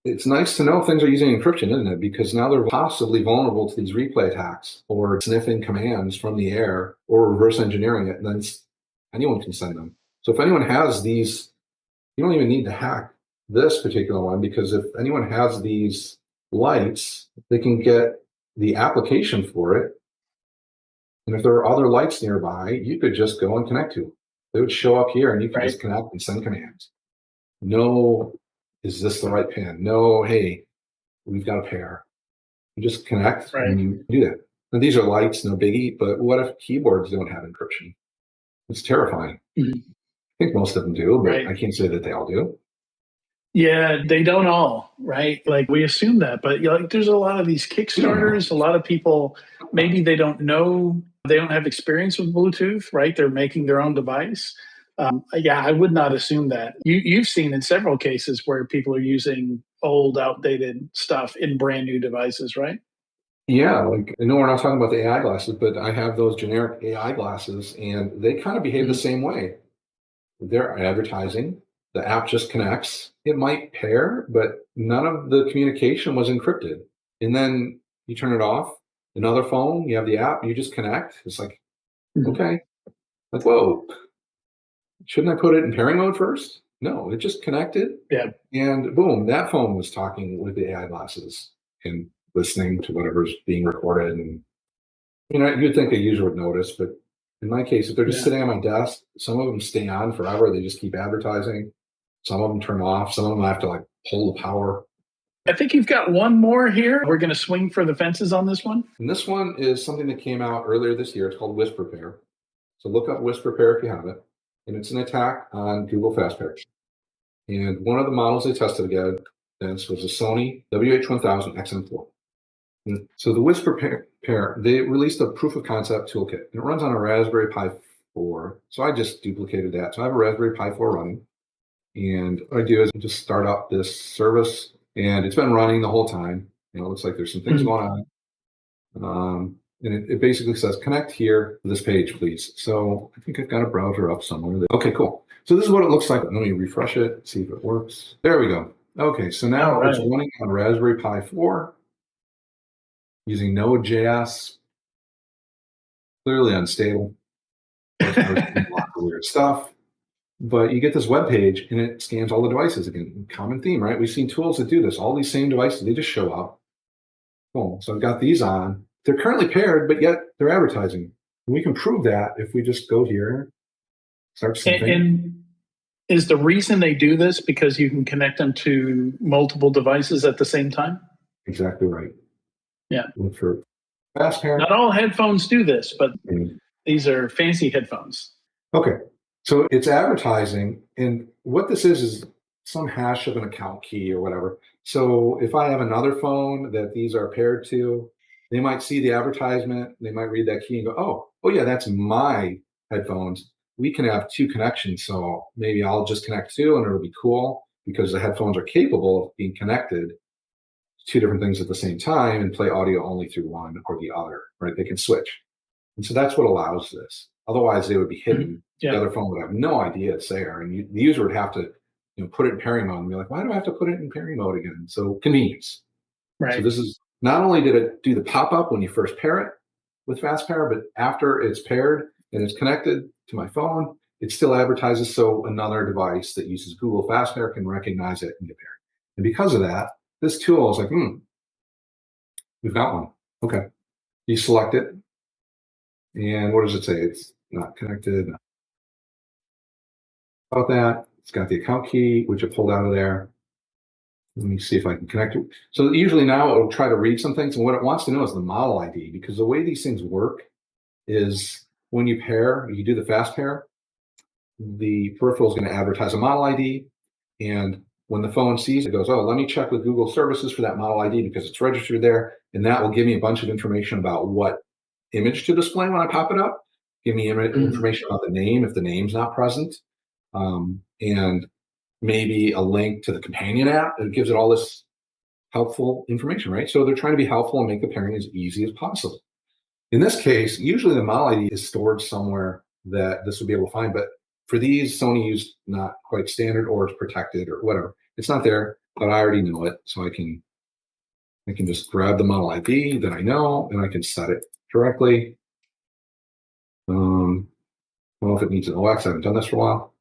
it's nice to know things are using encryption, isn't it? Because now they're possibly vulnerable to these replay attacks or sniffing commands from the air or reverse engineering it. And then anyone can send them. So if anyone has these, you don't even need to hack this particular one, because if anyone has these lights, they can get the application for it. And if there are other lights nearby, you could just go and connect to them. They would show up here and you can just connect and send commands. No, is this the right pin? No, hey, we've got a pair. You just connect and you do that. Now, these are lights, no biggie, but what if keyboards don't have encryption? It's terrifying. I think most of them do, but I can't say that they all do. Yeah, they don't all, right? Like we assume that, but there's a lot of these Kickstarters, a lot of people, maybe they don't know, they don't have experience with Bluetooth, right? They're making their own device. Yeah, I would not assume that. You've seen in several cases where people are using old, outdated stuff in brand new devices, right? Yeah, like I know we're not talking about the AI glasses, but I have those generic AI glasses and they kind of behave the Mhm. same way. They're advertising, the app just connects. It might pair, but none of the communication was encrypted. And then you turn it off, another phone, you have the app, you just connect. It's like, Mhm. okay, like, whoa, shouldn't I put it in pairing mode first? No, it just connected Yeah, and boom, that phone was talking with the AI glasses and listening to whatever's being recorded. And you'd think a user would notice, but in my case, if they're just yeah. sitting on my desk, some of them stay on forever. They just keep advertising. Some of them turn off. Some of them I have to like pull the power. I think you've got one more here. We're going to swing for the fences on this one. And this one is something that came out earlier this year. It's called WhisperPair. So look up WhisperPair if you have it. And it's an attack on Google FastPair. And one of the models they tested against was a Sony WH-1000 XM4. And so the WhisperPair, they released a proof of concept toolkit. And it runs on a Raspberry Pi 4. So I just duplicated that. So I have a Raspberry Pi 4 running. And what I do is I just start up this service, and it's been running the whole time. It looks like there's some things Mhm. going on. And it basically says, connect here to this page, please. So I think I've got a browser up somewhere. Okay, cool. So this is what it looks like. Let me refresh it, see if it works. There we go. Okay, so All now it's right. running on Raspberry Pi 4 using Node.js, clearly unstable. Of course, lots of weird stuff. But you get this web page and it scans all the devices again. Common theme, right? We've seen tools that do this. All these same devices, they just show up. Boom. So I've got these on. They're currently paired, but yet they're advertising. And we can prove that if we just go here, start sniffing. And is the reason they do this because you can connect them to multiple devices at the same time? Exactly right. Yeah. Look for fast pair. Not all headphones do this, but And these are fancy headphones. okay. So it's advertising. And what this is some hash of an account key or whatever. So if I have another phone that these are paired to, they might see the advertisement, they might read that key and go, oh yeah, that's my headphones. We can have two connections. So maybe I'll just connect two and it'll be cool because the headphones are capable of being connected to two different things at the same time and play audio only through one or the other, right? They can switch. And so that's what allows this. Otherwise, they would be Mhm. hidden. The Yeah. other phone would have no idea it's there, and the user would have to, put it in pairing mode and be like, "Why do I have to put it in pairing mode again?" So convenience. So Right. this is not only did it do the pop up when you first pair it with fast pair, but after it's paired and it's connected to my phone, it still advertises so another device that uses Google Fast Pair can recognize it and get paired. And because of that, this tool is like, we've got one. Okay, you select it, and what does it say? It's not connected. About that. It's got the account key, which it pulled out of there. Let me see if I can connect it. So usually now it'll try to read some things, and what it wants to know is the model ID, because the way these things work is when you pair, you do the fast pair, the peripheral is going to advertise a model ID, and when the phone sees it, goes, oh, let me check with Google Services for that model ID because it's registered there, and that will give me a bunch of information about what image to display when I pop it up. Give me Mhm. information about the name if the name's not present, and maybe a link to the companion app that gives it all this helpful information, right? So they're trying to be helpful and make the pairing as easy as possible. In this case, usually the model ID is stored somewhere that this would be able to find, but for these, Sony used not quite standard or it's protected or whatever. It's not there, but I already know it, so I can just grab the model ID that I know and I can set it directly. I don't know if it needs an OX. I haven't done this for a while.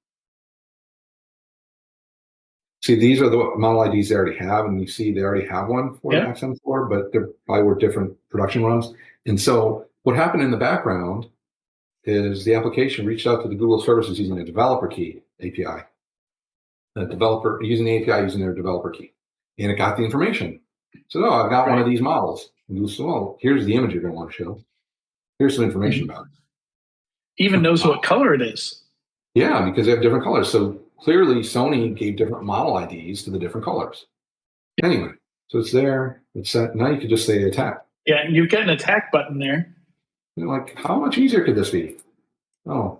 See, these are the model IDs they already have, and you see they already have one for the Yeah. XM4, but there probably were different production runs. And so what happened in the background is the application reached out to the Google services using a developer key API, a developer using the API using their developer key, and it got the information. So, oh, I've got one of Right. these models. And Google said, well, here's the image you're going to want to show. Here's some information Mhm. about Even it. knows what color it is. Yeah, because they have different colors. So clearly Sony gave different model IDs to the different colors. Anyway, so it's there. It's set. Now you could just say attack. Yeah, you've got an attack button there. You're like, how much easier could this be? Oh,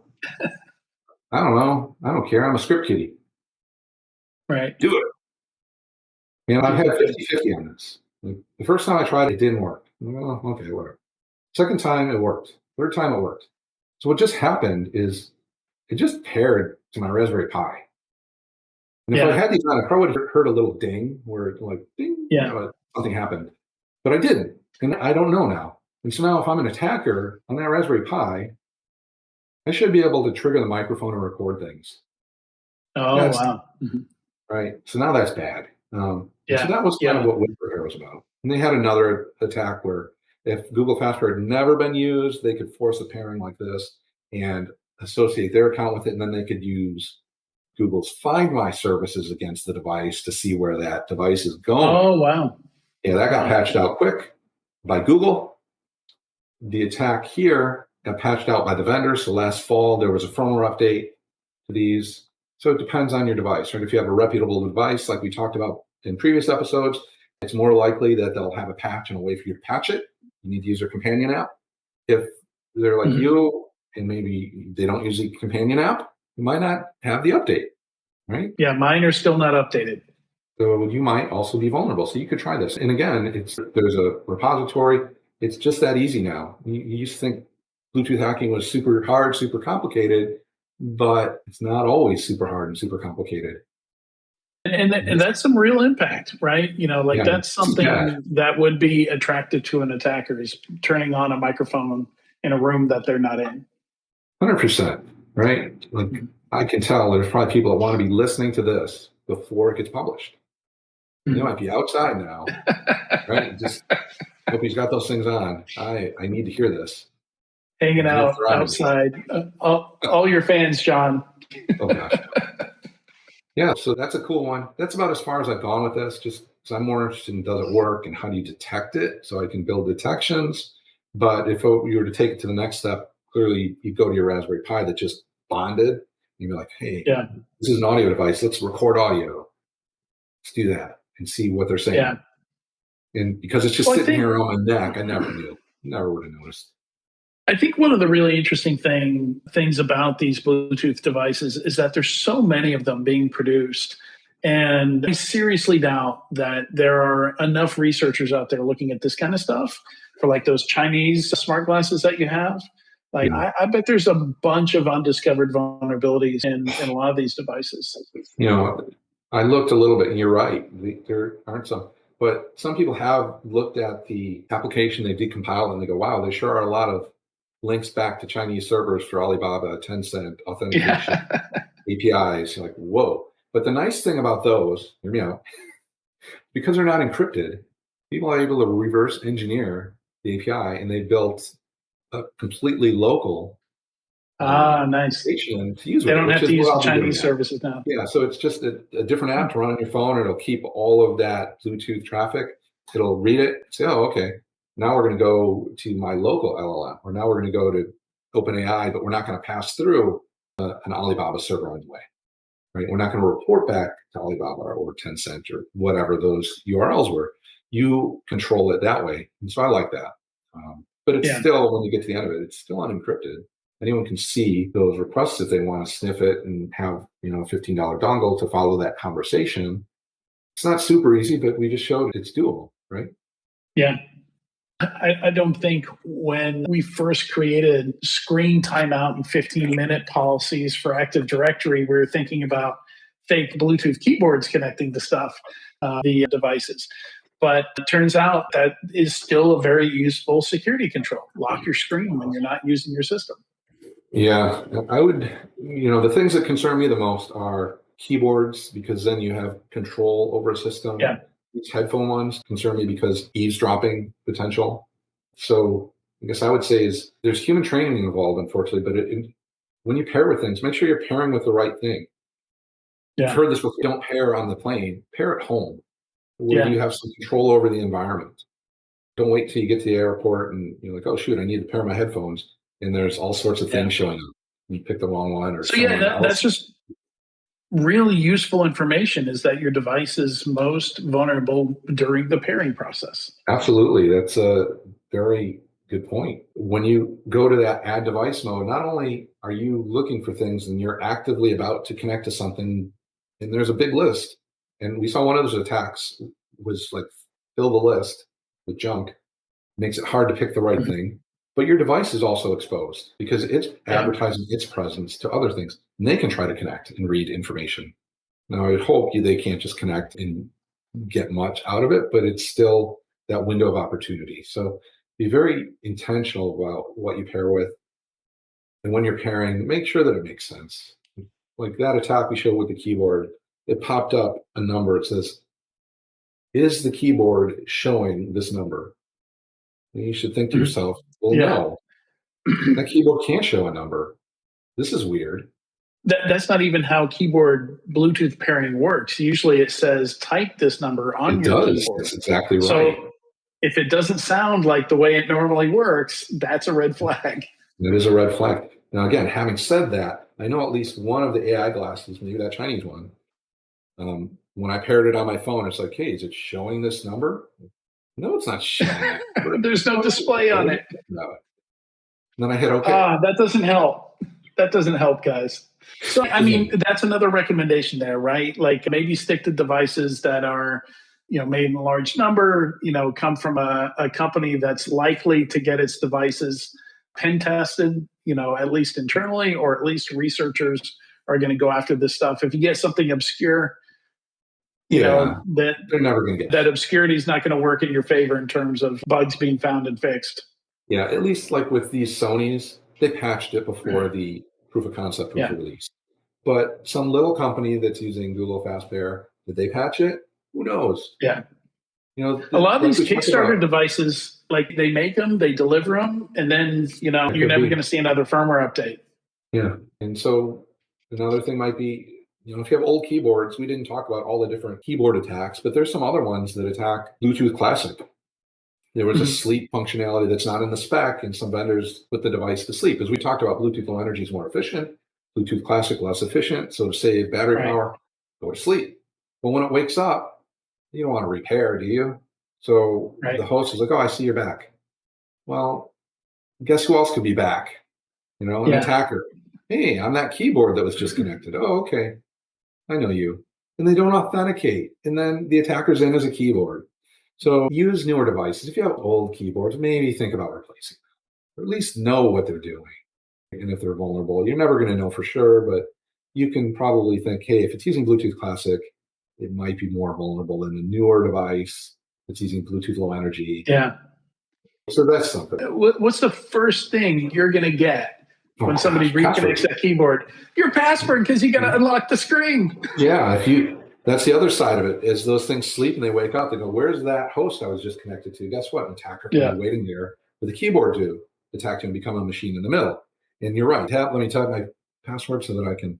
I don't know. I don't care. I'm a script kiddie. Right. Do it. I've had 50-50 on this. Like, the first time I tried, it didn't work. Well, okay, whatever. Second time, it worked. Third time, it worked. So what just happened is it just paired to my Raspberry Pi. And if I Yeah. had these on, I probably would have heard a little ding where it like ding, Yeah. something happened. But I didn't. And I don't know now. And so now if I'm an attacker on that Raspberry Pi, I should be able to trigger the microphone and record things. Oh, That's wow. Mhm. right. So now that's bad. And so Yeah. that was kind of Yeah. what WhisperPair was about. And they had another attack where if Google Password had never been used, they could force a pairing like this and associate their account with it. And then they could use Google's Find My services against the device to see where that device is going. Oh, wow. Yeah, that got Wow. patched out quick by Google. The attack here got patched out by the vendor. So last fall, there was a firmware update to these. So it depends on your device, right? If you have a reputable device, like we talked about in previous episodes, it's more likely that they'll have a patch and a way for you to patch it. You need to use their companion app. If they're like Mhm. you and maybe they don't use the companion app, you might not have the update, right? Yeah. Mine are still not updated. So you might also be vulnerable. So you could try this. And again, there's a repository. It's just that easy now. You used to think Bluetooth hacking was super hard, super complicated, but it's not always super hard and super complicated. And that's some real impact, right? Like Yeah, that's this is bad. something that would be attractive to an attacker is turning on a microphone in a room that they're not in. 100%, right? Like I can tell there's probably people that want to be listening to this before it gets published. They Mhm. might be outside now, right? Just hope he's got those things on. I need to hear this. Hanging There's no out thriving. outside, all your fans, John. Oh gosh. Yeah, so that's a cool one. That's about as far as I've gone with this, just because I'm more interested in does it work and how do you detect it so I can build detections. But if you were to take it to the next step, clearly you go to your Raspberry Pi that just bonded, and you're like, hey, Yeah. this is an audio device. Let's record audio. Let's do that and see what they're saying. Yeah. And because it's just Well, I sitting think here on my neck, I never knew. Never would have noticed. I think one of the really interesting things about these Bluetooth devices is that there's so many of them being produced. And I seriously doubt that there are enough researchers out there looking at this kind of stuff for like those Chinese smart glasses that you have. Like, Yeah. I bet there's a bunch of undiscovered vulnerabilities in a lot of these devices. You know, I looked a little bit, and you're right. There aren't some, but some people have looked at the application, they decompiled, and they go, "Wow, there sure are a lot of links back to Chinese servers for Alibaba, Tencent authentication Yeah. APIs." You're like, "Whoa!" But the nice thing about those, hear me out, because they're not encrypted, people are able to reverse engineer the API, and they built a completely local Nice. application to use They with it, don't which have is to use what the I'll be doing Chinese now. services now. Yeah, so it's just a different app to run on your phone. It'll keep all of that Bluetooth traffic. It'll read it, say, oh, okay, now we're going to go to my local LLM, or now we're going to go to OpenAI, but we're not going to pass through an Alibaba server on the way, right? We're not going to report back to Alibaba or Tencent or whatever those URLs were. You control it that way. And so I like that. But it's Yeah. still, when you get to the end of it, it's still unencrypted. Anyone can see those requests if they want to sniff it and have, a $15 dongle to follow that conversation. It's not super easy, but we just showed it's doable, right? Yeah. I don't think when we first created screen timeout and 15-minute policies for Active Directory, we were thinking about fake Bluetooth keyboards connecting to stuff, the devices. But it turns out that is still a very useful security control. Lock your screen when you're not using your system. Yeah, I would, the things that concern me the most are keyboards, because then you have control over a system. Yeah. These headphone ones concern me because eavesdropping potential. So I guess I would say is there's human training involved, unfortunately, but when you pair with things, make sure you're pairing with the right thing. You've Yeah. heard this before, don't pair on the plane, pair at home, where Yeah. you have some control over the environment. Don't wait till you get to the airport and you're like, oh shoot, I need to pair my headphones, and there's all sorts of Yeah. things showing up. You pick the wrong one, or So yeah, someone that's else. just really useful information is that your device is most vulnerable during the pairing process. Absolutely, that's a very Good point. When you go to that add device mode, not only are you looking for things and you're actively about to connect to something, and there's a big list. And we saw one of those attacks was like fill the list with junk, makes it hard to pick the right thing. But your device is also exposed because it's advertising its presence to other things, and they can try to connect and read information. Now, I would hope they can't just connect and get much out of it, but it's still that window of opportunity. So be very intentional about what you pair with. And when you're pairing, make sure that it makes sense. Like that attack we showed with the keyboard, it popped up a number. It says, is the keyboard showing this number? And you should think to yourself, well, no, that keyboard can't show a number. This is weird. That's not even how keyboard Bluetooth pairing works. Usually it says type this number on your keyboard. That's exactly right. So if it doesn't sound like the way it normally works, that's a red flag. That is a red flag. Now, again, having said that, I know at least one of the AI glasses, maybe that Chinese one, when I paired it on my phone, it's like, hey, is it showing this number? No, it's not showing it. There's no display on it. No. Then I hit OK. That doesn't help. That doesn't help, guys. So, I mean, that's another recommendation there, right? Like maybe stick to devices that are, made in a large number, come from a company that's likely to get its devices pen tested, at least internally, or at least researchers are going to go after this stuff. If you get something obscure, they're never going to get that obscurity is not going to work in your favor in terms of bugs being found and fixed. Yeah, at least like with these Sonys, they patched it before the proof of concept was released. But some little company that's using Google FastPair, did they patch it? Who knows? Yeah. A lot of these Kickstarter devices, like they make them, they deliver them, and then, you're never going to see another firmware update. Yeah. And so another thing might be, if you have old keyboards, we didn't talk about all the different keyboard attacks, but there's some other ones that attack Bluetooth Classic. There was a sleep functionality that's not in the spec, and some vendors put the device to sleep. As we talked about, Bluetooth Low Energy is more efficient, Bluetooth Classic less efficient, so to save battery power, go to sleep. But when it wakes up, you don't want to repair, do you? So the host is like, oh, I see you're back. Well, guess who else could be back? An attacker. Hey, I'm that keyboard that was just connected. Oh, okay. I know you. And they don't authenticate. And then the attacker's in as a keyboard. So use newer devices. If you have old keyboards, maybe think about replacing them, or at least know what they're doing. And if they're vulnerable, you're never going to know for sure, but you can probably think, hey, if it's using Bluetooth Classic, it might be more vulnerable than a newer device that's using Bluetooth Low Energy. Yeah. So that's something. What's the first thing you're going to get when somebody reconnects that keyboard? Your password, because you got to unlock the screen. Yeah, that's the other side of it, is those things sleep and they wake up. They go, where's that host I was just connected to? Guess what? An attacker can be waiting there with a keyboard to attack and become a machine in the middle. And you're right. Let me type my password so that I can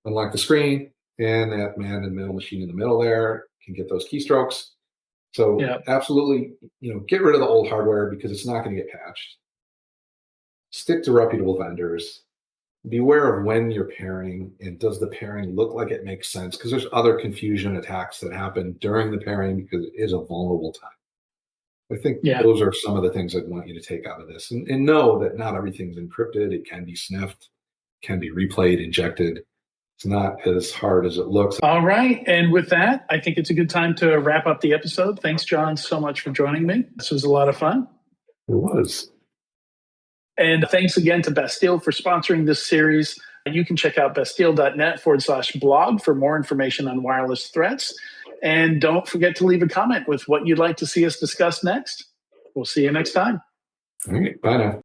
unlock the screen, and that man in the middle machine in the middle there can get those keystrokes. So absolutely, get rid of the old hardware because it's not going to get patched. Stick to reputable vendors. Beware of when you're pairing, and does the pairing look like it makes sense? Because there's other confusion attacks that happen during the pairing because it is a vulnerable time. I think those are some of the things I'd want you to take out of this. And know that not everything's encrypted. It can be sniffed, can be replayed, injected. It's not as hard as it looks. All right. And with that, I think it's a good time to wrap up the episode. Thanks, Jon, so much for joining me. This was a lot of fun. It was. And thanks again to Bastille for sponsoring this series. You can check out bastille.net/blog for more information on wireless threats. And don't forget to leave a comment with what you'd like to see us discuss next. We'll see you next time. All right. Bye now.